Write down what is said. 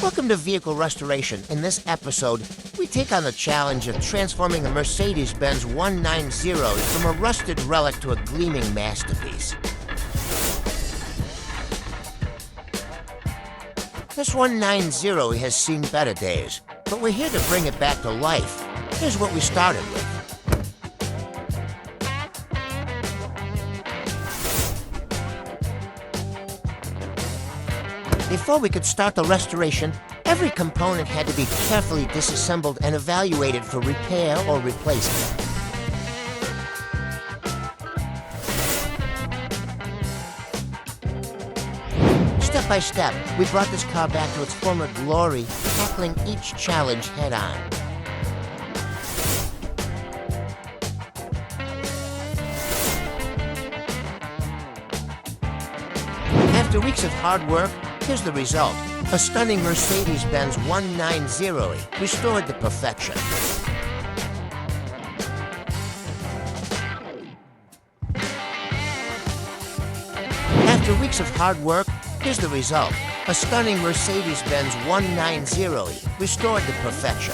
Welcome to Vehicle Restoration. In this episode, we take on the challenge of transforming a Mercedes-Benz 190 from a rusted relic to a gleaming masterpiece. This 190 has seen better days, but we're here to bring it back to life. Here's what we started with. Before we could start the restoration, every component had to be carefully disassembled and evaluated for repair or replacement. Step by step, we brought this car back to its former glory, tackling each challenge head-on. After weeks of hard work, here's the result. A stunning Mercedes-Benz 190E, restored to perfection. After weeks of hard work, here's the result. A stunning Mercedes-Benz 190E, restored to perfection.